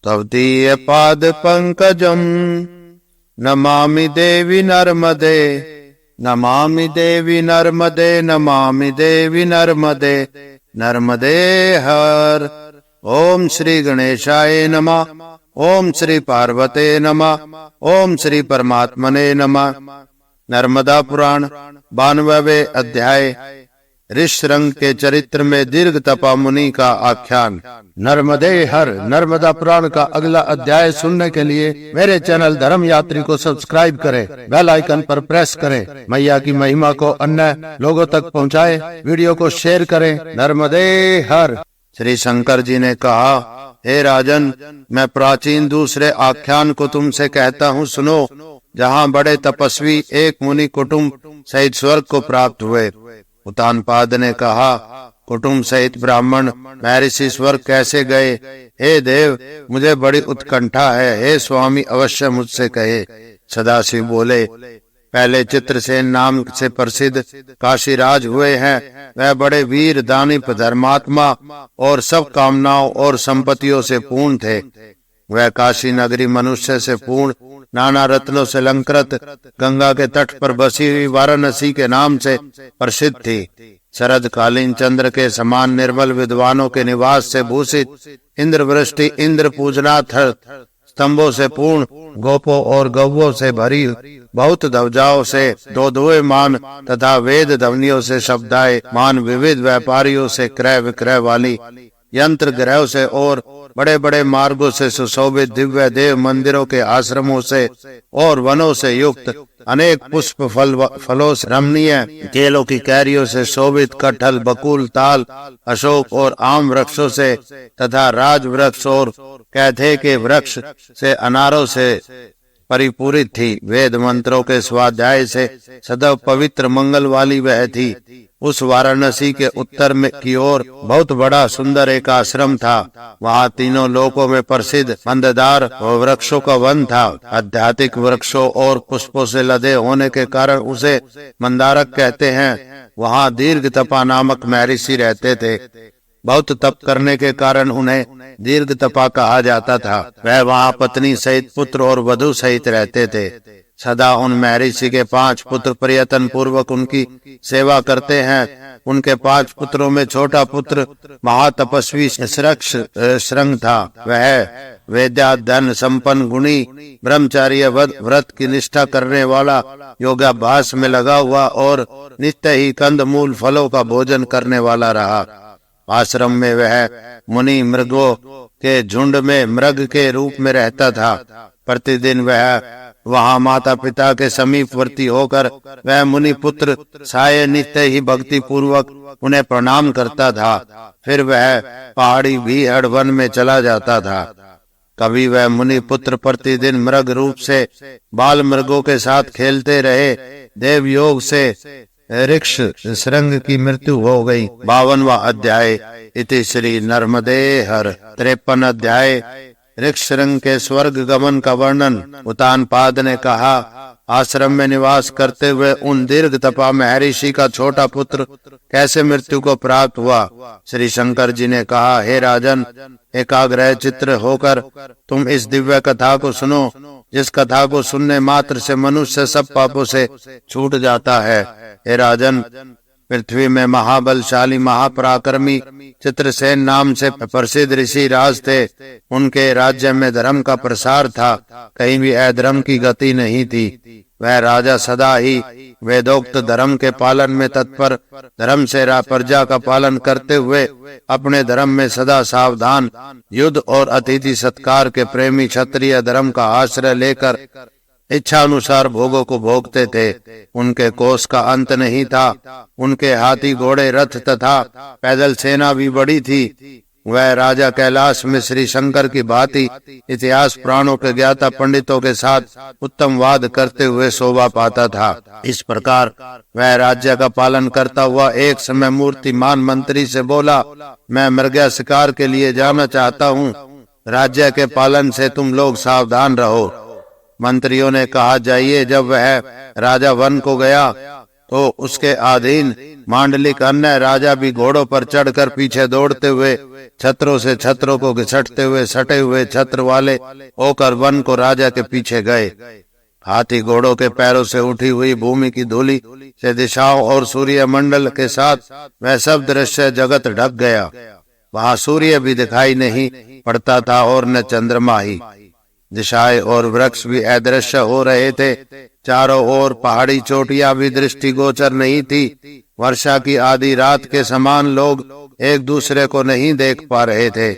तवदीय पाद पंकजम नमामि देवी नर्मदे, नमामि देवी नर्मदे, नमामि देवी नर्मदे, नर्मदे हर। ओम श्री गणेशाय नमः, ओम श्री पार्वते नमः, ओम श्री परमात्मने नमः। नर्मदा पुराण 92वें अध्याय ऋषरंग के चरित्र में दीर्घ तपा मुनि का आख्यान। नर्मदे हर नर्मदा पुराण का अगला अध्याय सुनने के लिए मेरे चैनल धर्म यात्री को सब्सक्राइब करें, बेल आइकन पर प्रेस करें। मैया की महिमा को अन्य लोगों तक पहुंचाएं, वीडियो को शेयर करें। नर्मदे हर। श्री शंकर जी ने कहा, हे राजन, मैं प्राचीन दूसरे आख्यान को तुमसे कहता हूँ, सुनो। जहाँ बड़े तपस्वी एक मुनि कुटुंब सहित स्वर्ग को प्राप्त हुए। उत्तानपाद ने कहा, कुटुंब सहित ब्राह्मण महर्षि स्वर्ग कैसे गए? हे देव, मुझे बड़ी उत्कंठा है। हे स्वामी, अवश्य मुझसे कहे। सदाशिव बोले, पहले चित्रसेन नाम से प्रसिद्ध काशीराज हुए हैं। वह बड़े वीर, दानिप, धर्मात्मा और सब कामनाओं और संपत्तियों से पूर्ण थे। वह काशी नगरी मनुष्य से पूर्ण, नाना रत्नों से अलंकृत, गंगा के तट पर बसी हुई वाराणसी के नाम से प्रसिद्ध थी। शरद कालीन चंद्र के समान निर्मल विद्वानों के निवास से भूषित, इंद्र वृष्टि, इंद्र पूजनाथ स्तंभों से पूर्ण, गोपों और गौवों से भरी, बहुत ध्वजाओं से दोदोयमान तथा वेद ध्वनियों से शब्दाए मान, विविध व्यापारियों से क्रय विक्रय वाली, यंत्र ग्रहों से और बड़े बड़े मार्गों से सुशोभित, दिव्य देव मंदिरों के आश्रमों से और वनों से युक्त, अनेक पुष्प फलों से रमणीय, केलों की कैरियों से शोभित, कटहल, बकुल, ताल, अशोक और आम वृक्षों से तथा राज वृक्ष और कैथे के वृक्ष से, अनारों से परिपूरित थी। वेद मंत्रों के स्वाध्याय से सदैव पवित्र मंगल वाली वह थी। उस वाराणसी के उत्तर में की ओर बहुत बड़ा सुंदर एक आश्रम था। वहाँ तीनों लोकों में प्रसिद्ध मंददार वृक्षों का वन था। आध्यात्मिक वृक्षों और पुष्पों से लदे होने के कारण उसे मंदारक कहते हैं। वहाँ दीर्घ तपा नामक महर्षि रहते थे। बहुत तप करने के कारण उन्हें दीर्घ तपा कहा जाता था। वह वहाँ पत्नी सहित, पुत्र और वधु सहित रहते थे। सदा उन महर्षि के 5 पुत्र प्रयत्न पूर्वक उनकी सेवा करते हैं। उनके 5 पुत्रों में छोटा पुत्र महातपस्वी श्रंग था। वह वेदाध्ययन संपन्न, गुणी, ब्रह्मचार्य व्रत की निष्ठा करने वाला, योगाभ्यास में लगा हुआ और नित्य ही कंद मूल फलों का भोजन करने वाला रहा। आश्रम में वह मुनि मृगों के झुंड में मृग के रूप में रहता था। प्रतिदिन वह वहाँ माता पिता के समीपवर्ती होकर वह मुनि पुत्र साय नित्य ही भक्ति पूर्वक उन्हें प्रणाम करता था। फिर वह पहाड़ी भीहड़ वन में चला जाता था। कभी वह मुनि पुत्र प्रतिदिन मृग रूप से बाल मृगों के साथ खेलते रहे। देव योग से ऋक्ष श्रृंग की मृत्यु हो गई। 52वां अध्याय इति श्री नर्मदे हर। 53 अध्याय ऋक्षरंग के स्वर्ग गमन का वर्णन। उत्तानपाद ने कहा, आश्रम में निवास करते हुए उन दीर्घ तपा महर्षि का छोटा पुत्र कैसे मृत्यु को प्राप्त हुआ? श्री शंकर जी ने कहा, हे राजन, एकाग्र चित्र होकर तुम इस दिव्य कथा को सुनो, जिस कथा को सुनने मात्र से मनुष्य सब पापों से छूट जाता है। हे राजन, पृथ्वी में महाबलशाली महापराक्रमी चित्रसेन नाम से प्रसिद्ध ऋषि राज थे। उनके राज्य में धर्म का प्रसार था, कहीं भी अधर्म की गति नहीं थी। वह राजा सदा ही वेदोक्त धर्म के पालन में तत्पर, धर्म से प्रजा का पालन करते हुए अपने धर्म में सदा सावधान, युद्ध और अतिथि सत्कार के प्रेमी, क्षत्रिय धर्म का आश्रय लेकर इच्छा अनुसार भोगों को भोगते थे। उनके कोष का अंत नहीं था। उनके हाथी, घोड़े, रथ तथा पैदल सेना भी बड़ी थी। वह राजा कैलाश में श्री शंकर की भांति इतिहास पुराणों के ज्ञाता पंडितों के साथ उत्तम वाद करते हुए शोभा पाता था। इस प्रकार वह राज्य का पालन करता हुआ एक समय मूर्तिमान मंत्री से बोला, मैं मृगा शिकार के लिए जाना चाहता हूँ। राज्य के पालन से तुम लोग सावधान रहो। मंत्रियों ने कहा, जाइए। जब वह राजा वन को गया तो उसके अधीन मांडलिक अन्य राजा भी घोड़ों पर चढ़कर पीछे दौड़ते हुए छत्रों से छत्रों को घिसटते हुए सटे हुए छत्र वाले होकर वन को राजा के पीछे गए। हाथी घोड़ों के पैरों से उठी हुई भूमि की धूलि से दिशाओं और सूर्य मंडल के साथ वह सब दृश्य जगत ढक गया। वहां सूर्य भी दिखाई नहीं पड़ता था और न चंद्रमा ही। दिशाएं और वृक्ष भी अदृश्य हो रहे थे। चारों ओर पहाड़ी चोटियां भी दृष्टिगोचर नहीं थी। वर्षा की आधी रात के समान लोग एक दूसरे को नहीं देख पा रहे थे।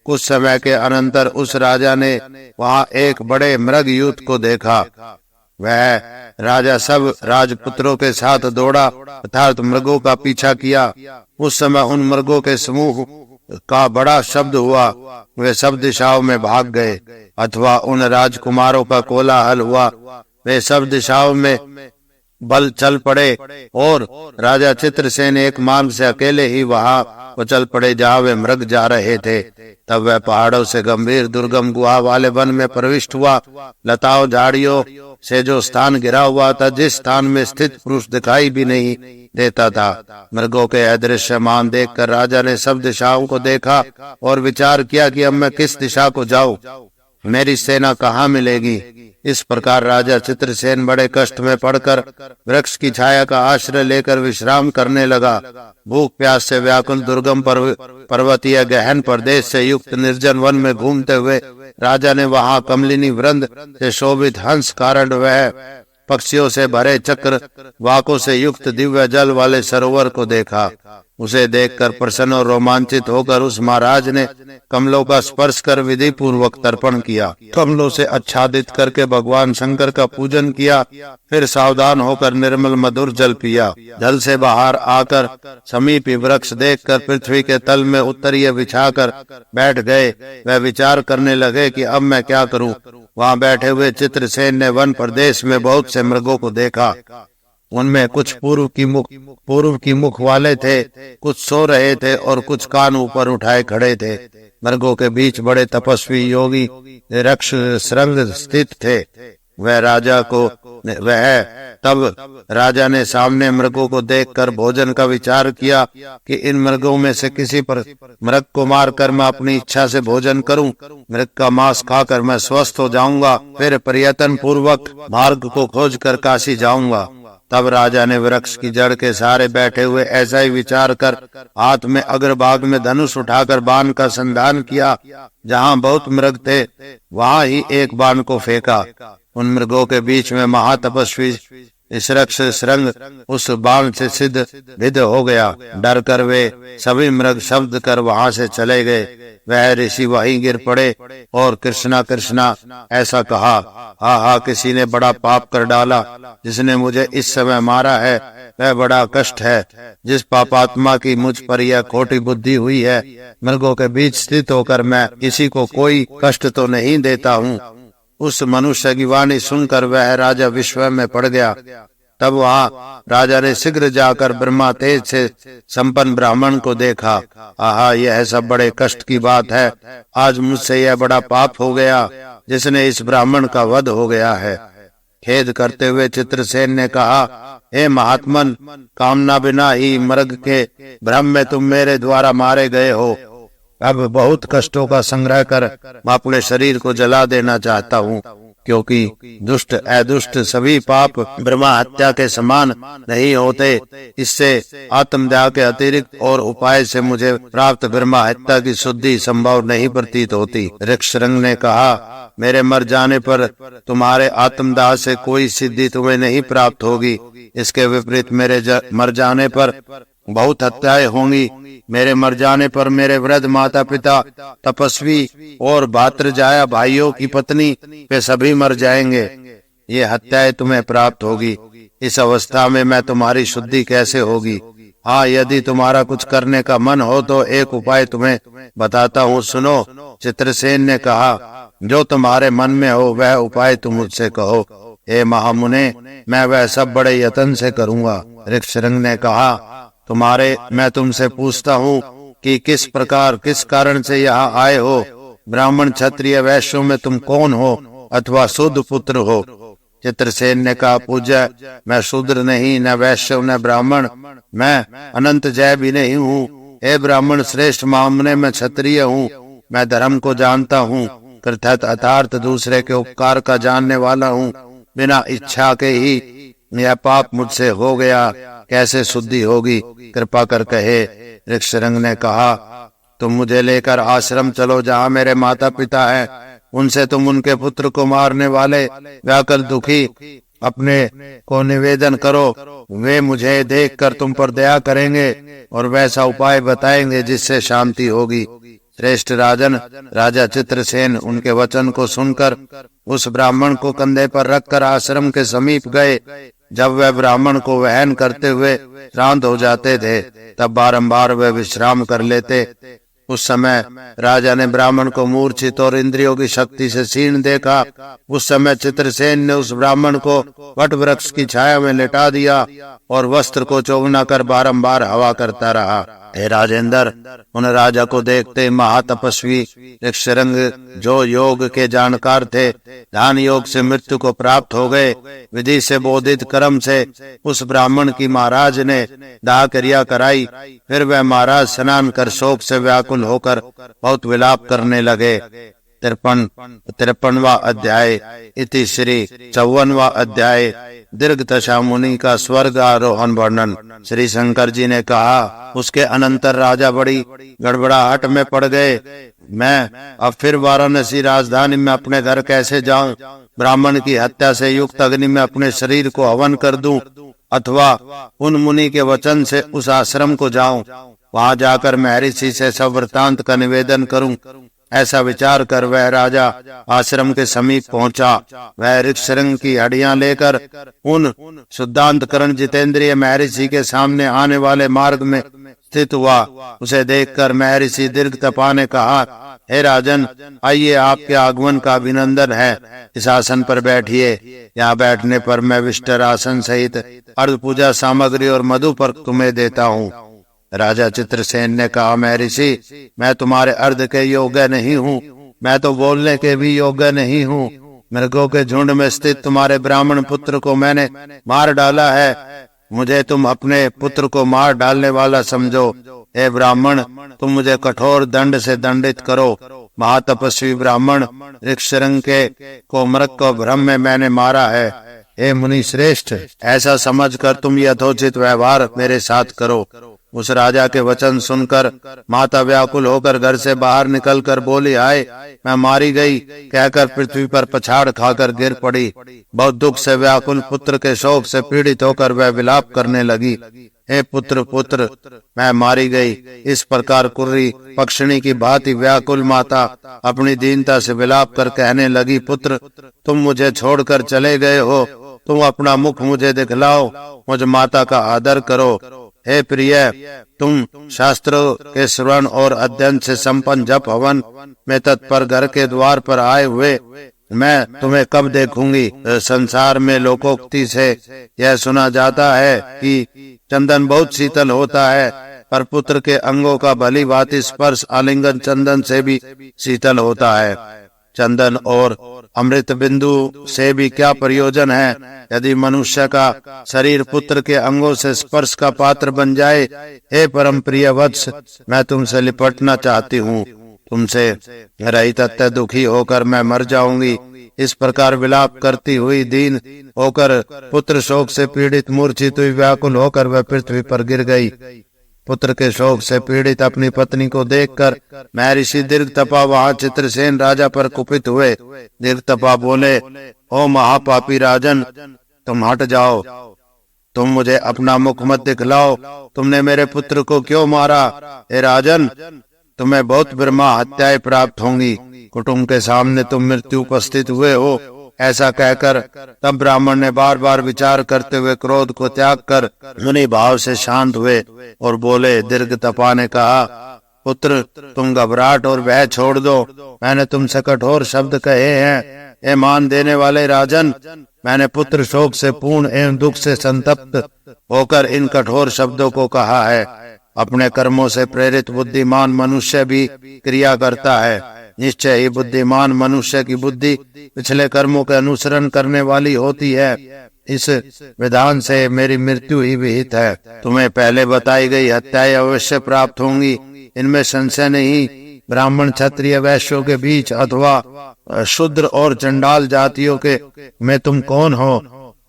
कुछ समय के अनंतर उस राजा ने वहां एक बड़े मृग यूथ को देखा। वह राजा सब राजपुत्रों के साथ दौड़ा अर्थात मृगों का पीछा किया। उस समय उन मृगों के समूह का बड़ा शब्द हुआ। वे सब दिशाओं में भाग गए अथवा उन राजकुमारों का कोलाहल हुआ। वे सब दिशाओं में बल चल पड़े और राजा चित्रसेन एक मार्ग से अकेले ही वहां को चल पड़े जहाँ वे मृग जा रहे थे। तब वह पहाड़ों से गंभीर दुर्गम गुहा वाले वन में प्रविष्ट हुआ। लताओं झाड़ियों से जो स्थान घिरा हुआ था, जिस स्थान में स्थित पुरुष दिखाई भी नहीं देता था। मृगों के अदृश्य मान देखकर राजा ने सब दिशाओं को देखा और विचार किया कि अब मैं किस दिशा को जाऊं, मेरी सेना कहाँ मिलेगी। इस प्रकार राजा चित्रसेन बड़े कष्ट में पड़कर वृक्ष की छाया का आश्रय लेकर विश्राम करने लगा। भूख प्यास से व्याकुल दुर्गम पर्वतीय गहन प्रदेश से युक्त निर्जन वन में घूमते हुए राजा ने वहां कमलिनी वृंद से शोभित हंस कारण वह पक्षियों से भरे चक्र वाकों से युक्त दिव्य जल वाले सरोवर को देखा। उसे देखकर प्रसन्न और रोमांचित होकर उस महाराज ने कमलों का स्पर्श कर विधि पूर्वक तर्पण किया। कमलों से आच्छादित करके भगवान शंकर का पूजन किया। फिर सावधान होकर निर्मल मधुर जल पिया। जल से बाहर आकर समीपी वृक्ष देखकर पृथ्वी के तल में उत्तरीय बिछाकर बैठ गए। वह विचार करने लगे कि अब मैं क्या करूं। वहां बैठे हुए चित्रसेन ने वन प्रदेश में बहुत से मृगों को देखा। उनमें कुछ पूर्व की मुख वाले थे, कुछ सो रहे थे और कुछ कान ऊपर उठाए खड़े थे। मृगों के बीच बड़े तपस्वी योगी रक्ष श्रृंग स्थित थे। तब राजा ने सामने मृगों को देखकर भोजन का विचार किया कि इन मृगों में से किसी पर मृग को मारकर मैं अपनी इच्छा से भोजन करूं। मृग का मांस खाकर मैं स्वस्थ हो जाऊंगा, फिर प्रयत्न पूर्वक मार्ग को खोज कर काशी जाऊंगा। तब राजा ने वृक्ष की जड़ के सहारे बैठे हुए ऐसा ही विचार कर हाथ में अग्रभाग में धनुष उठाकर बाण का संधान किया। जहाँ बहुत मृग थे वहां ही एक बाण को फेंका। उन मृगों के बीच में महातपस्वी रक्ष श्रृंग उस बाण से सिद्ध विद हो गया। डर कर वे सभी मृग शब्द कर वहां से चले गए। वह ऋषि वहीं गिर पड़े और कृष्णा कृष्णा ऐसा कहा, हा हा, किसी ने बड़ा पाप कर डाला। जिसने मुझे इस समय मारा है वह बड़ा कष्ट है। जिस पापात्मा की मुझ पर यह खोटी बुद्धि हुई है, मृगों के बीच स्थित होकर मैं किसी को कोई कष्ट तो नहीं देता हूँ। उस मनुष्य की वाणी सुनकर वह राजा विस्मय में पड़ गया। तब वहां राजा ने शीघ्र जाकर ब्रह्मा तेज से संपन्न ब्राह्मण को देखा। आहा, यह सब बड़े कष्ट की बात है। आज मुझसे यह बड़ा पाप हो गया जिसने इस ब्राह्मण का वध हो गया है। खेद करते हुए चित्रसेन ने कहा, हे महात्मन, कामना बिना ही मृग के भ्रम में तुम मेरे द्वारा मारे गए हो। अब बहुत कष्टों का संग्रह कर मैं अपने शरीर को जला देना चाहता हूँ, क्योंकि दुष्ट अदुष्ट सभी पाप ब्रह्मा हत्या के समान नहीं होते। इससे आत्मदाह के अतिरिक्त और उपाय से मुझे प्राप्त ब्रह्मा हत्या की शुद्धि संभव नहीं प्रतीत होती। ऋक्षरंग ने कहा, मेरे मर जाने पर तुम्हारे आत्मदाह से कोई सिद्धि तुम्हें नहीं प्राप्त होगी। इसके विपरीत मेरे मर जाने पर बहुत हत्याएं होंगी। मेरे मर जाने पर मेरे वृद्ध माता पिता, तपस्वी और भातृजाया भाइयों की पत्नी वे सभी मर जाएंगे। ये हत्याएं तुम्हें प्राप्त होगी। इस अवस्था में मैं तुम्हारी शुद्धि कैसे होगी? हाँ, यदि तुम्हारा कुछ करने का मन हो तो एक उपाय तुम्हें बताता हूँ, सुनो। चित्रसेन ने कहा, जो तुम्हारे मन में हो वह उपाय तुम मुझसे कहो। हे महामुने, मैं वह सब बड़े यत्न से करूँगा। ऋक्षरंग ने कहा, मैं तुमसे पूछता हूँ कि किस प्रकार किस कारण से यहाँ आए हो? ब्राह्मण क्षत्रिय वैश्यों में तुम कौन हो अथवा शुद्ध पुत्र हो? चित्रसेन ने कहा, पूज्य, मैं शूद्र नहीं, न वैश्य न ब्राह्मण, मैं अनंत जय भी नहीं हूँ। हे ब्राह्मण श्रेष्ठ मामले में क्षत्रिय हूँ। मैं धर्म को जानता हूँ, कृतज्ञ अर्थात दूसरे के उपकार का जानने वाला हूँ। बिना इच्छा के ही यह पाप मुझसे हो गया, कैसे शुद्धि होगी? कृपा कर कहे। ऋक्षरंग ने कहा, तुम मुझे लेकर आश्रम चलो जहाँ मेरे माता पिता हैं। उनसे तुम उनके पुत्र को मारने वाले व्याकुल दुखी अपने को निवेदन करो। वे मुझे देखकर तुम पर दया करेंगे और वैसा उपाय बताएंगे जिससे शांति होगी। श्रेष्ठ राजन, राजा चित्रसेन उनके वचन को सुनकर उस ब्राह्मण को कंधे पर रखकर आश्रम के समीप गए। जब वह ब्राह्मण को वहन करते हुए श्रांत हो जाते थे, तब बारंबार वह विश्राम कर लेते। उस समय राजा ने ब्राह्मण को मूर्छित और इंद्रियों की शक्ति से क्षीण देखा। उस समय चित्रसेन ने उस ब्राह्मण को वट वृक्ष की छाया में लेटा दिया और वस्त्र को चौगना कर बारंबार हवा करता रहा। हे राजेंद्र, उन राजा को देखते महातपस्वी ऋक्षरंग, जो योग के जानकार थे, ध्यान योग से मृत्यु को प्राप्त हो गए। विधि से बोधित कर्म से उस ब्राह्मण की महाराज ने दाह क्रिया कराई। फिर वह महाराज स्नान कर शोक से व्याकुल होकर बहुत विलाप करने लगे। 53वां अध्याय। इति श्री 54वां अध्याय। दीर्घतशा मुनि का स्वर्ग आरोहण वर्णन। श्री शंकर जी ने कहा, उसके अनंतर राजा बड़ी गड़बड़ाहट में पड़ गए। मैं अब फिर वाराणसी राजधानी में अपने घर कैसे जाऊं? ब्राह्मण की हत्या से युक्त अग्नि में अपने शरीर को हवन कर दूं, अथवा उन मुनि के वचन से उस आश्रम को जाऊं, वहां जाकर महर्षि से सब वृतांत का निवेदन करूं। ऐसा विचार कर वह राजा आश्रम के समीप पहुंचा। वह ऋक्षरंग की हड्डियां लेकर उन शुद्धांतकरण जितेंद्रिय महर्षि के सामने आने वाले मार्ग में स्थित हुआ। उसे देखकर महर्षि दीर्घ तपा ने कहा, हे राजन, आइए, आपके आगमन का अभिनंदन है। इस आसन पर बैठिए। यहाँ बैठने पर मैं विष्टर आसन सहित अर्ध पूजा सामग्री और मधु पर तुम्हें देता हूँ। राजा चित्रसेन ने कहा, महर्षि, मैं तुम्हारे अर्ध के योग्य नहीं हूँ। मैं तो बोलने के भी योग्य नहीं हूँ। मृगों के झुंड में स्थित तुम्हारे ब्राह्मण पुत्र को मैंने मार डाला है। मुझे तुम अपने पुत्र को मार डालने वाला समझो। हे ब्राह्मण, तुम मुझे कठोर दंड से दंडित करो। महातपस्वी ब्राह्मण ऋक्षरंग के को मृग को भ्रम में मैंने मारा है। हे मुनि श्रेष्ठ, ऐसा समझकर तुम यथोचित व्यवहार मेरे साथ करो। उस राजा के वचन सुनकर माता व्याकुल होकर घर से बाहर निकलकर बोली, आए, मैं मारी गई, कहकर पृथ्वी पर पछाड़ खाकर गिर पड़ी। बहुत दुख से व्याकुल पुत्र के शोक से पीड़ित होकर वह विलाप करने लगी। हे पुत्र, पुत्र, मैं मारी गई। इस प्रकार कुर्री पक्षिणी की भांति व्याकुल माता अपनी दीनता से विलाप कर कहने लगी, पुत्र, तुम मुझे छोड़कर चले गए हो। तुम अपना मुख मुझे दिखलाओ, मुझ माता का आदर करो। हे प्रिय, तुम शास्त्रों के श्रवण और अध्ययन से संपन्न जप हवन में तत्पर घर के द्वार पर आए हुए मैं तुम्हें कब देखूंगी? संसार में लोकोक्ति से यह सुना जाता है कि चंदन बहुत शीतल होता है, पर पुत्र के अंगों का भली भांति स्पर्श आलिंगन चंदन से भी शीतल होता है। चंदन और अमृत बिंदु से भी क्या प्रयोजन है? यदि मनुष्य का शरीर पुत्र के अंगों से स्पर्श का पात्र बन जाए। हे परम प्रिय वत्स, मैं तुमसे लिपटना चाहती हूँ। तुमसे रहित दुखी होकर मैं मर जाऊंगी। इस प्रकार विलाप करती हुई दीन होकर पुत्र शोक से पीड़ित मूर्छित हुई व्याकुल होकर वह पृथ्वी पर गिर गई। पुत्र के शोक से पीड़ित अपनी पत्नी को देखकर महर्षि दीर्घतपा वहां चित्रसेन राजा पर कुपित हुए। दीर्घतपा बोले, ओ महापापी राजन, तुम हट जाओ। तुम मुझे अपना मुख मत दिखलाओ। तुमने मेरे पुत्र को क्यों मारा? हे राजन, तुम्हें बहुत ब्रह्मा हत्याएं प्राप्त होंगी। कुटुंब के सामने तुम मृत्यु उपस्थित हुए हो। ऐसा कहकर तब ब्राह्मण ने बार बार विचार करते हुए क्रोध को त्याग कर मुनि भाव से शांत हुए और बोले। दीर्घतपा ने कहा, पुत्र, तुम घबराहट और भय छोड़ दो। मैंने तुमसे कठोर शब्द कहे हैं। ए मान देने वाले राजन, मैंने पुत्र शोक से पूर्ण एवं दुख से संतप्त होकर इन कठोर शब्दों को कहा है। अपने कर्मों से प्रेरित बुद्धिमान मनुष्य भी क्रिया करता है। निश्चय ही बुद्धिमान मनुष्य की बुद्धि पिछले कर्मों के अनुसरण करने वाली होती है। इस विधान से मेरी मृत्यु ही विहित है। तुम्हें पहले बताई गई हत्याएं अवश्य प्राप्त होंगी, इनमें संशय नहीं। ब्राह्मण क्षत्रिय वैश्यों के बीच अथवा शूद्र और चंडाल जातियों के में तुम कौन हो?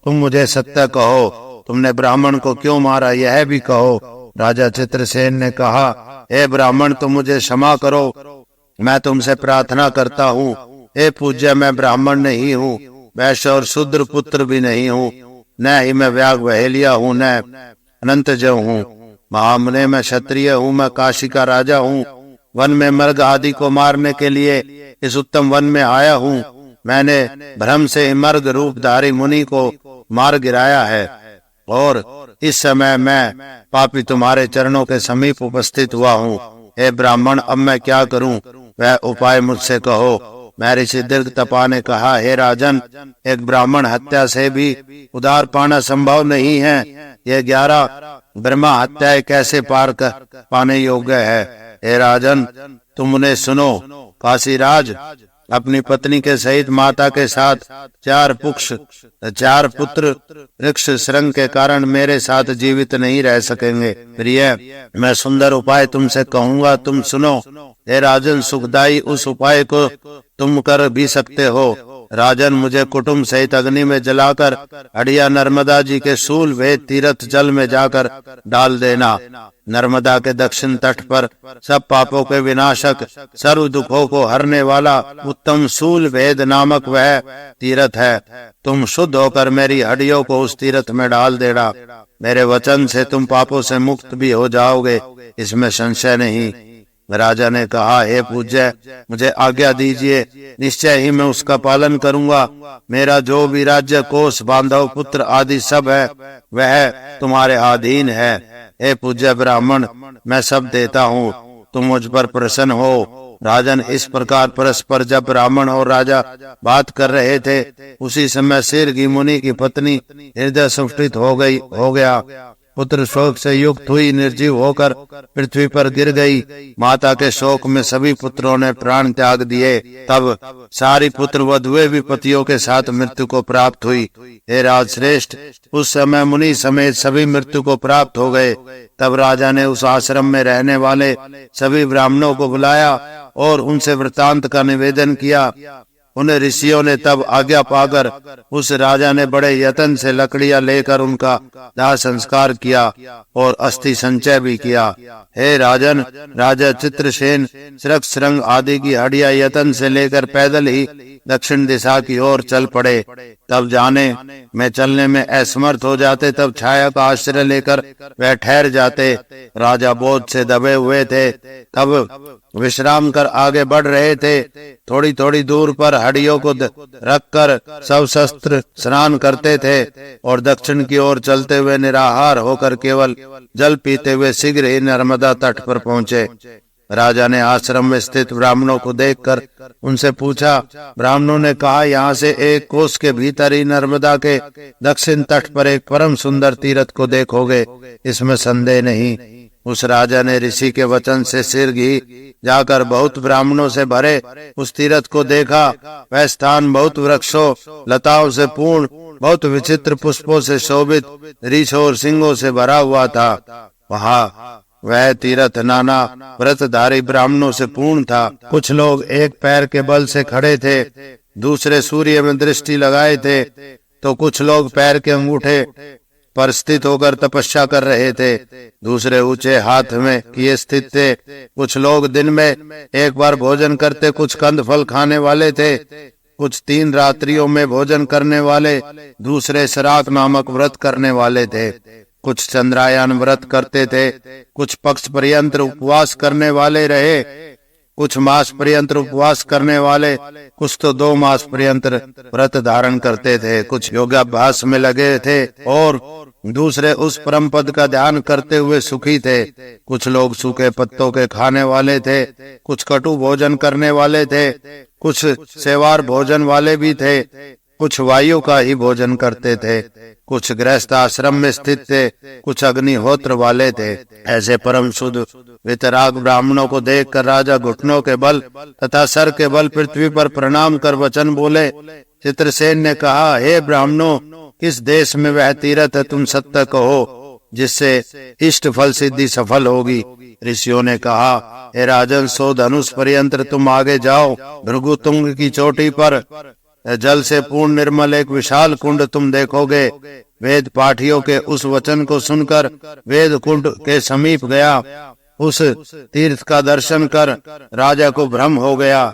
तुम मुझे सत्य कहो, तुमने ब्राह्मण को क्यों मारा, यह भी कहो। राजा चित्रसेन ने कहा, हे ब्राह्मण, तुम मुझे क्षमा करो, मैं तुमसे प्रार्थना करता हूँ। हे पूज्य, मैं ब्राह्मण नहीं हूँ, वैश्य और शूद्र पुत्र भी नहीं हूँ, न ही मैं व्याग वहेलिया हूँ, न अनंत जव हूँ। महामुने, मैं क्षत्रिय हूँ, मैं काशी का राजा हूँ। वन में मृग आदि को मारने के लिए इस उत्तम वन में आया हूँ। मैंने भ्रम से मर्ग रूपधारी मुनि को मार गिराया है और इस समय मैं पापी तुम्हारे चरणों के समीप उपस्थित हुआ हूँ। हे ब्राह्मण, अब मैं क्या करूँ, वह उपाय मुझसे कहो। मैं ऋषि दीर्घतपा ने कहा, हे राजन, एक ब्राह्मण हत्या से भी उधार पाना संभव नहीं है। ये 11 ब्रह्मा हत्याएं कैसे पार कर पाने योग्य है? हे राजन, तुम उन्हें सुनो। काशीराज अपनी पत्नी के सहित माता के साथ 4 पुत्र वृक्ष श्रृंग के कारण मेरे साथ जीवित नहीं रह सकेंगे। प्रिय, मैं सुंदर उपाय तुमसे कहूंगा, तुम सुनो। हे राजन, सुखदाई उस उपाय को तुम कर भी सकते हो। राजन, मुझे कुटुंब सहित अग्नि में जलाकर हड़िया नर्मदा जी के शूल वेद तीर्थ जल में जाकर डाल देना। नर्मदा के दक्षिण तट पर सब पापों के विनाशक, सर्व दुखों को हरने वाला उत्तम शूल वेद नामक वह तीर्थ है। तुम शुद्ध होकर मेरी हड्डियों को उस तीर्थ में डाल देना। मेरे वचन से तुम पापों से मुक्त भी हो जाओगे, इसमें संशय नहीं। राजा ने कहा, हे पूज्य, मुझे आज्ञा दीजिए, निश्चय ही मैं उसका पालन करूंगा। मेरा जो भी राज्य, कोष, बांधव, पुत्र आदि सब है, वह तुम्हारे अधीन है। हे पूज्य ब्राह्मण, मैं सब देता हूँ, तुम मुझ पर प्रसन्न हो। राजन, इस प्रकार परस्पर जब ब्राह्मण और राजा बात कर रहे थे, उसी समय सिरगी मुनि की पत्नी हृदय संस्कृत हो गया। पुत्र शोक से युक्त हुई निर्जीव होकर पृथ्वी पर गिर गई। माता के शोक में सभी पुत्रों ने प्राण त्याग दिए। तब सारी पुत्र वधुएं भी पतियों के साथ मृत्यु को प्राप्त हुई। हे राजश्रेष्ठ, उस समय मुनि समेत सभी मृत्यु को प्राप्त हो गए। तब राजा ने उस आश्रम में रहने वाले सभी ब्राह्मणों को बुलाया और उनसे वृतांत का निवेदन किया। उन ऋषियों ने तब आज्ञा पाकर उस राजा ने बड़े यत्न से लकड़ियां लेकर उनका दाह संस्कार किया और अस्थि संचय भी किया। हे राजन, राजा चित्रसेन श्रृंग आदि की हड्डियां यत्न से लेकर पैदल ही दक्षिण दिशा की ओर चल पड़े। तब जाने में चलने में असमर्थ हो जाते, तब छाया का आश्रय लेकर वह ठहर जाते। राजा बोध से दबे हुए थे, तब विश्राम कर आगे बढ़ रहे थे। थोड़ी थोड़ी दूर पर हड्डियों को रखकर सब शस्त्र स्नान करते थे और दक्षिण की ओर चलते हुए निराहार होकर केवल जल पीते हुए शीघ्र ही नर्मदा तट पर पहुंचे। राजा ने आश्रम में स्थित ब्राह्मणों को देखकर उनसे पूछा। ब्राह्मणों ने कहा, यहाँ से 1 कोस के भीतर ही नर्मदा के दक्षिण तट पर एक परम सुंदर तीर्थ को देखोगे, इसमें संदेह नहीं। उस राजा ने ऋषि के वचन से सिरगी जाकर बहुत ब्राह्मणों से भरे उस तीर्थ को देखा। वह स्थान बहुत वृक्षों लताओं से पूर्ण, बहुत विचित्र पुष्पों से शोभित, रीछों और सिंगों से भरा हुआ था। वहाँ वह तीर्थ नाना व्रतधारी ब्राह्मणों से पूर्ण था। कुछ लोग एक पैर के बल से खड़े थे, दूसरे सूर्य में दृष्टि लगाए थे, तो कुछ लोग पैर के अंगूठे पर स्थित होकर तपस्या कर रहे थे, दूसरे ऊंचे हाथ में किए स्थित थे। कुछ लोग दिन में एक बार भोजन करते, कुछ कंद फल खाने वाले थे, कुछ 3 रात्रियों में भोजन करने वाले, दूसरे शराक नामक व्रत करने वाले थे। कुछ चंद्रायन व्रत करते थे, कुछ पक्ष पर्यंत उपवास करने वाले रहे, कुछ मास पर्यंत उपवास करने वाले, कुछ तो 2 मास पर्यंत व्रत धारण करते थे। कुछ योगाभ्यास में लगे थे और दूसरे उस परम पद का ध्यान करते हुए सुखी थे। कुछ लोग सूखे पत्तों के खाने वाले थे, कुछ कटु भोजन करने वाले थे, कुछ सेवार भोजन वाले भी थे। कुछ वायु का ही भोजन करते थे, कुछ गृहस्थ आश्रम में स्थित थे, कुछ अग्निहोत्र वाले थे। ऐसे परम शुद्ध वितराग ब्राह्मणों को देखकर राजा घुटनों के बल तथा सर के बल पृथ्वी पर प्रणाम कर वचन बोले। चित्रसेन ने कहा, हे ब्राह्मणों, किस देश में वह तीर्थ है, तुम सत्य कहो, जिससे इष्ट फल सिद्धि सफल होगी। ऋषियों ने कहा, हे राजन, 100 धनुष पर्यंत तुम आगे जाओ। भृगुतुंग की चोटी पर जल से पूर्ण निर्मल एक विशाल कुंड तुम देखोगे। वेद पाठियों के उस वचन को सुनकर वेद कुंड के समीप गया। उस तीर्थ का दर्शन कर राजा को भ्रम हो गया।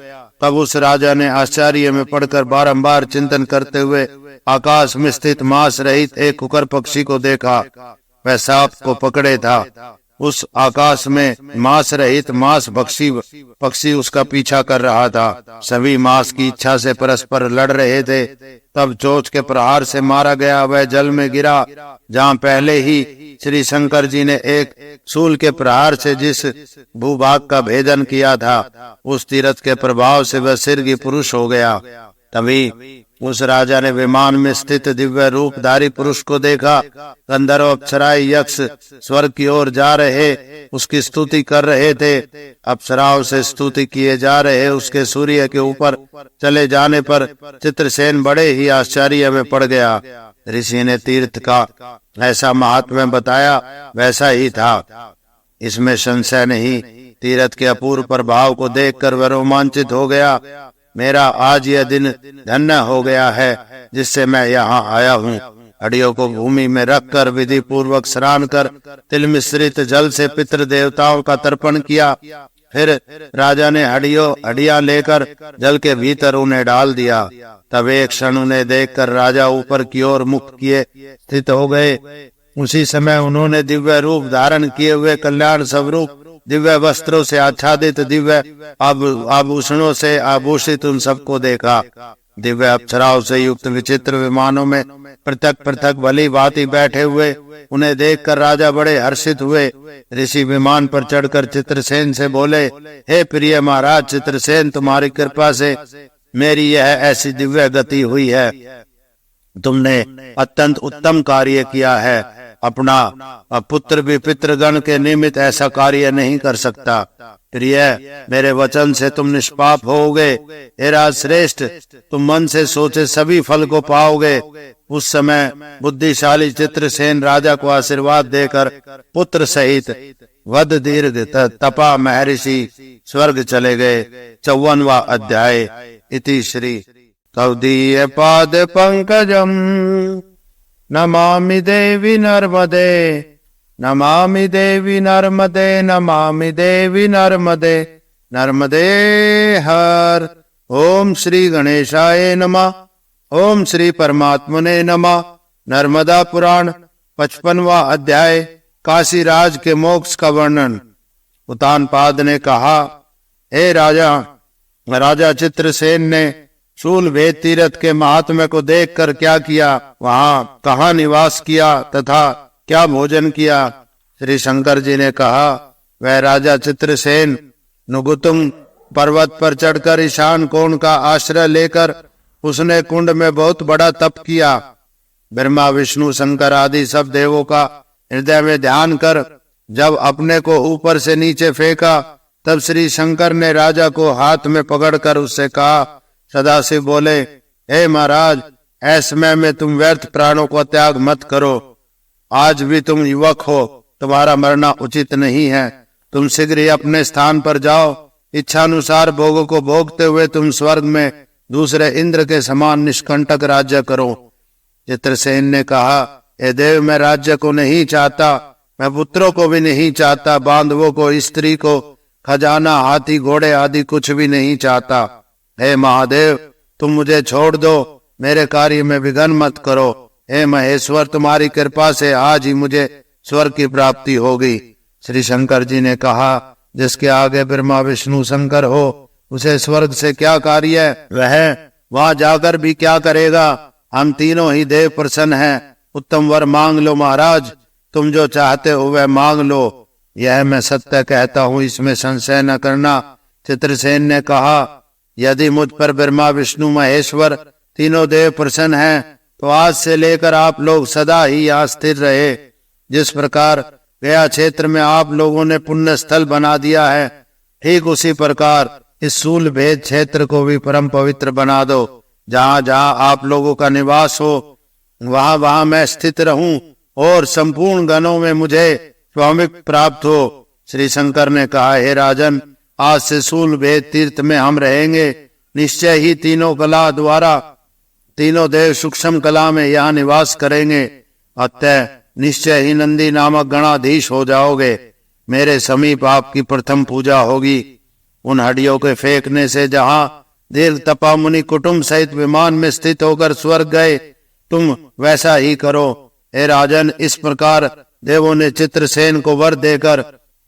तब उस राजा ने आश्चर्य में पड़कर बारंबार चिंतन करते हुए आकाश में स्थित मांस रहित एक कुकर पक्षी को देखा। वह सांप को पकड़े था। उस आकाश में मांस रहित मांस पक्षी उसका पीछा कर रहा था। सभी मांस की इच्छा से परस्पर लड़ रहे थे। तब चोंच के प्रहार से मारा गया वह जल में गिरा, जहाँ पहले ही श्री शंकर जी ने एक शूल के प्रहार से जिस भूभाग का भेदन किया था, उस तीर्थ के प्रभाव से वह सिरगी पुरुष हो गया। तभी उस राजा ने विमान में स्थित दिव्य रूपधारी पुरुष को देखा। गंधर्व, अप्सराएं, यक्ष स्वर्ग की ओर जा रहे उसकी स्तुति कर रहे थे। अप्सराओं से स्तुति किए जा रहे उसके सूर्य के ऊपर चले जाने पर चित्रसेन बड़े ही आश्चर्य में पड़ गया। ऋषि ने तीर्थ का ऐसा महात्म्य बताया, वैसा ही था, इसमें संशय नहीं। तीर्थ के अपूर्व प्रभाव को देखकर वह रोमांचित हो गया। मेरा आज यह दिन धन्य हो गया है जिससे मैं यहाँ आया हूँ। हड्डियों को भूमि में रखकर विधि पूर्वक स्नान कर तिल मिश्रित जल से पितृ देवताओं का तर्पण किया। फिर राजा ने हड्डियां लेकर जल के भीतर उन्हें डाल दिया। तब एक क्षण उन्हें देखकर राजा ऊपर की ओर मुख किए स्थित हो गए। उसी समय उन्होंने दिव्य रूप धारण किए हुए कल्याण स्वरूप दिव्य वस्त्रों से आच्छादित दिव्य आभूषणों से आभूषित उन सबको देखा। दिव्य अप्सराओं से युक्त विचित्र विमानों में पृथक पृथक भली भांति बैठे हुए उन्हें देखकर राजा बड़े हर्षित हुए। ऋषि विमान पर चढ़कर चित्रसेन से बोले, हे प्रिय महाराज चित्रसेन, तुम्हारी कृपा से मेरी यह ऐसी दिव्य गति हुई है। तुमने अत्यंत उत्तम कार्य किया है। अपना पुत्र भी पितृगण के निमित्त ऐसा कार्य नहीं कर सकता। प्रिय, मेरे वचन से तुम निष्पाप होगे। हे राज श्रेष्ठ, तुम मन से सोचे सभी फल को पाओगे। उस समय बुद्धिशाली चित्रसेन राजा को आशीर्वाद देकर पुत्र सहित वध दीर्घ तपा महर्षि स्वर्ग चले गए। 54वां अध्याय। इति श्री तदीय पाद पंकजम नमामि देवी नर्मदे, नमामि देवी नर्मदे, नमामि देवी नर्मदे, नर्मदे हर। ओम श्री गणेशाय नमः। ओम श्री परमात्मने नमः। नर्मदा पुराण 55वां अध्याय। काशी राज के मोक्ष का वर्णन। उतानपाद ने कहा, हे राजा चित्रसेन ने शूल वेद तीर्थ के महात्म्य को देखकर क्या किया, वहाँ कहाँ निवास किया तथा क्या भोजन किया। श्री शंकर जी ने कहा, वह राजा चित्रसेन नुगुतुंग पर्वत पर चढ़कर ईशान कोण का आश्रय लेकर उसने कुंड में बहुत बड़ा तप किया। ब्रह्मा विष्णु शंकर आदि सब देवों का हृदय में ध्यान कर जब अपने को ऊपर से नीचे फेंका, तब श्री शंकर ने राजा को हाथ में पकड़कर उससे कहा, सदाशिव बोले, हे महाराज, ऐसमय में तुम व्यर्थ प्राणों को त्याग मत करो। आज भी तुम युवक हो, तुम्हारा मरना उचित नहीं है। तुम शीघ्र ही अपने स्थान पर जाओ। इच्छानुसार भोगों को भोगते हुए तुम स्वर्ग में दूसरे इंद्र के समान निष्कंटक राज्य करो। चित्रसेन ने कहा, हे देव, मैं राज्य को नहीं चाहता, मैं पुत्रों को भी नहीं चाहता, बांधवों को, स्त्री को, खजाना, हाथी, घोड़े आदि कुछ भी नहीं चाहता। हे महादेव, तुम मुझे छोड़ दो, मेरे कार्य में विघ्न मत करो। हे महेश्वर, तुम्हारी कृपा से आज ही मुझे स्वर्ग की प्राप्ति होगी। श्री शंकर जी ने कहा, जिसके आगे ब्रह्मा विष्णु शंकर हो, उसे स्वर्ग से क्या कार्य? वह वहां जाकर भी क्या करेगा? हम तीनों ही देव प्रसन्न हैं। उत्तम वर मांग लो महाराज, तुम जो चाहते हो वह मांग लो। यह मैं सत्य कहता हूँ, इसमें संशय न करना। चित्रसेन ने कहा, यदि मुझ पर ब्रह्मा विष्णु महेश्वर तीनों देव प्रसन्न हैं, तो आज से लेकर आप लोग सदा ही यहाँ स्थिर रहे। जिस प्रकार गया क्षेत्र में आप लोगों ने पुण्य स्थल बना दिया है, ठीक उसी प्रकार इस शूल भेद क्षेत्र को भी परम पवित्र बना दो। जहाँ जहाँ आप लोगों का निवास हो वहाँ वहाँ मैं स्थित रहूं और संपूर्ण गणों में मुझे स्वामित्व प्राप्त हो। श्री शंकर ने कहा, हे राजन, आज से शूल भेद तीर्थ में हम रहेंगे। निश्चय ही तीनों कला द्वारा तीनों देव सूक्ष्म कला में यहाँ निवास करेंगे। अतः निश्चय ही नंदी नामक गणाधीश हो जाओगे। मेरे समीप आपकी प्रथम पूजा होगी। उन हड्डियों के फेंकने से जहाँ दीर्घ तपा मुनि कुटुंब सहित विमान में स्थित होकर स्वर्ग गए, तुम वैसा ही करो। हे राजन, इस प्रकार देवों ने चित्रसेन को वर देकर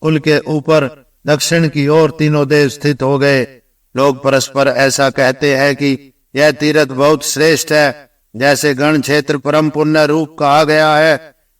कुल के ऊपर दक्षिण की ओर तीनों देव स्थित हो गए। लोग परस्पर ऐसा कहते हैं कि यह तीर्थ बहुत श्रेष्ठ है। जैसे गण क्षेत्र परम पुण्य रूप कहा गया है,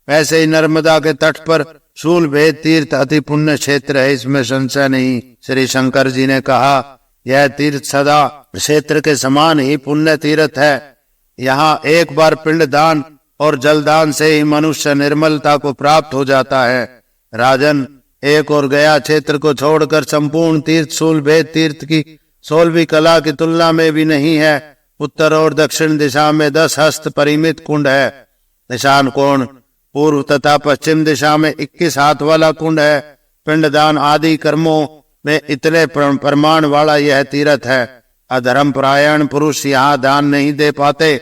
वैसे ही नर्मदा के तट पर शूल भेद तीर्थ अति पुण्य क्षेत्र है, इसमें संशय नहीं। श्री शंकर जी ने कहा, यह तीर्थ सदा क्षेत्र के समान ही पुण्य तीर्थ है। यहाँ एक बार पिंड दान और जलदान से ही मनुष्य निर्मलता को प्राप्त हो जाता है। राजन, एक और गया क्षेत्र को छोड़कर संपूर्ण तीर्थ शूल भेद तीर्थ की 16वीं कला की तुलना में भी नहीं है। उत्तर और दक्षिण दिशा में 10 हस्त परिमित कुंड है। निशान कोण पूर्व तथा पश्चिम दिशा में 21 हाथ वाला कुंड है। पिंडदान आदि कर्मों में इतने प्रमाण वाला यह तीर्थ है। अधर्म परायण पुरुष यहाँ दान नहीं दे पाते।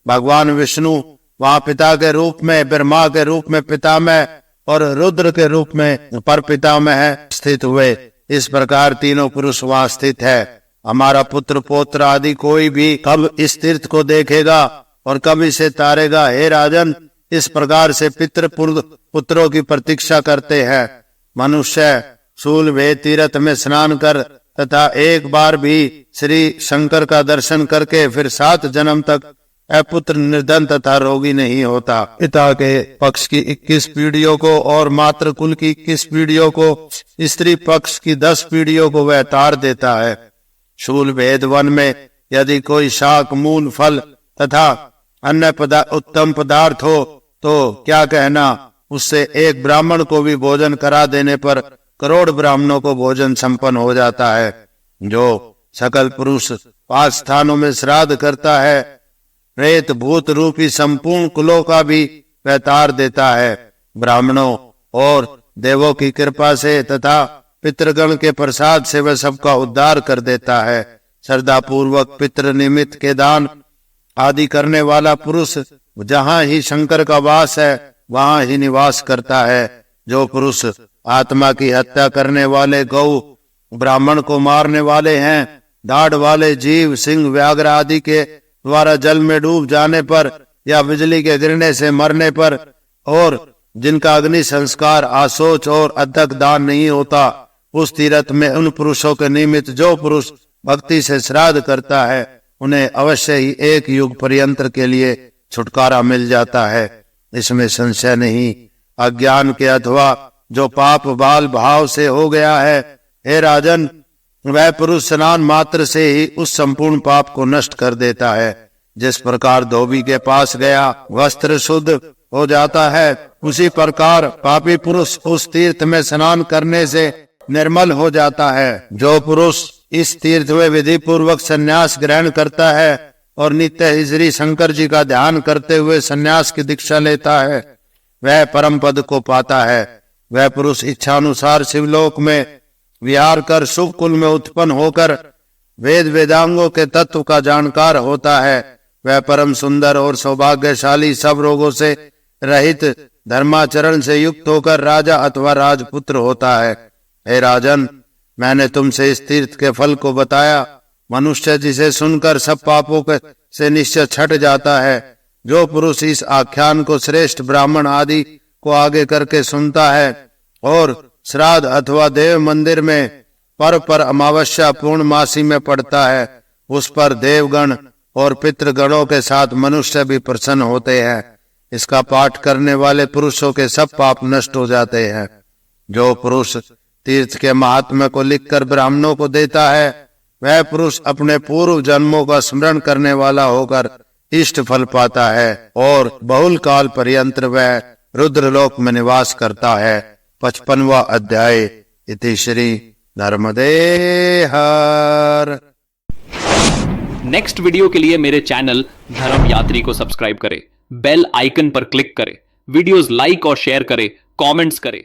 भगवान विष्णु वहाँ पिता के रूप में, ब्रह्मा के रूप में पितामह और रुद्र के रूप में पर पितामह स्थित हुए। इस प्रकार तीनों पुरुष वहाँ स्थित है। हमारा पुत्र पौत्र आदि कोई भी कब इस तीर्थ को देखेगा और कब इसे तारेगा। हे राजन, इस प्रकार से पितृ पुत्रों की प्रतीक्षा करते हैं। मनुष्य शूल भेद तीर्थ में स्नान कर तथा एक बार भी श्री शंकर का दर्शन करके फिर 7 जन्म तक अपुत्र, निर्धन तथा रोगी नहीं होता। पिता के पक्ष की 21 पीढ़ियों को और मातृ कुल की 21 पीढ़ियों को, स्त्री पक्ष की 10 पीढ़ियों को वह तार देता है। शूल भेद वन में यदि कोई शाक, मूल, फल तथा अन्य उत्तम पदार्थ हो तो क्या कहना, उससे एक ब्राह्मण को भी भोजन करा देने पर करोड़ ब्राह्मणों को भोजन संपन्न हो जाता है। जो सकल पुरुष 5 स्थानों में श्राद्ध करता है, प्रेत भूत रूपी संपूर्ण कुलों का भी वह तार देता है। ब्राह्मणों और देवों की कृपा से तथा पितृगण के प्रसाद से वह सबका उद्धार कर देता है। श्रद्धा पूर्वक पितृ निमित्त के दान आदि करने वाला पुरुष जहाँ ही शंकर का वास है वहाँ ही निवास करता है। जो पुरुष आत्मा की हत्या करने वाले, गौ ब्राह्मण को मारने वाले हैं, दाढ़ वाले जीव, सिंह, व्याघ्र आदि के द्वारा जल में डूब जाने पर या बिजली के गिरने से मरने पर, और जिनका अग्नि संस्कार, आशोच और अध्यक दान नहीं होता, उस तीर्थ में उन पुरुषों के निमित्त जो पुरुष भक्ति से श्राद्ध करता है उन्हें अवश्य ही 1 युग पर्यंत के लिए छुटकारा मिल जाता है। इसमें संशय नहीं। अज्ञान के अथवा जो पाप बाल भाव से हो गया है, हे राजन, वह पुरुष स्नान मात्र से ही उस संपूर्ण पाप को नष्ट कर देता है। जिस प्रकार धोबी के पास गया वस्त्र शुद्ध हो जाता है, उसी प्रकार पापी पुरुष उस तीर्थ में स्नान करने से निर्मल हो जाता है। जो पुरुष इस तीर्थ में विधि पूर्वक संन्यास ग्रहण करता है और नित्य ही श्री शंकर जी का ध्यान करते हुए संन्यास की दीक्षा लेता है, वह परम पद को पाता है। वह पुरुष इच्छानुसार शिवलोक में विहार कर शुभ कुल में उत्पन्न होकर वेद वेदांगों के तत्व का जानकार होता है। वह परम सुंदर और सौभाग्यशाली, सब रोगों से रहित, धर्माचरण से युक्त होकर राजा अथवा राजपुत्र होता है। हे राजन, मैंने तुमसे इस तीर्थ के फल को बताया। मनुष्य जिसे सुनकर सब पापों से निश्चय छट जाता है। जो पुरुष इस आख्यान को श्रेष्ठ ब्राह्मण आदि को आगे करके सुनता है और श्राद्ध अथवा देव मंदिर में पर अमावस्या पूर्णमासी में पड़ता है, उस पर देवगण और पितृगणों के साथ मनुष्य भी प्रसन्न होते हैं। इसका पाठ करने वाले पुरुषों के सब पाप नष्ट हो जाते हैं। जो पुरुष तीर्थ के महात्म्य को लिखकर ब्राह्मणों को देता है, वह पुरुष अपने पूर्व जन्मों का स्मरण करने वाला होकर इष्ट फल पाता है और बहुल काल पर्यंत वह रुद्रलोक में निवास करता है। 55वां अध्याय। इति श्री नर्मदे हर। नेक्स्ट वीडियो के लिए मेरे चैनल धर्म यात्री को सब्सक्राइब करें, बेल आइकन पर क्लिक करें, वीडियोस लाइक और शेयर करें, कमेंट्स करें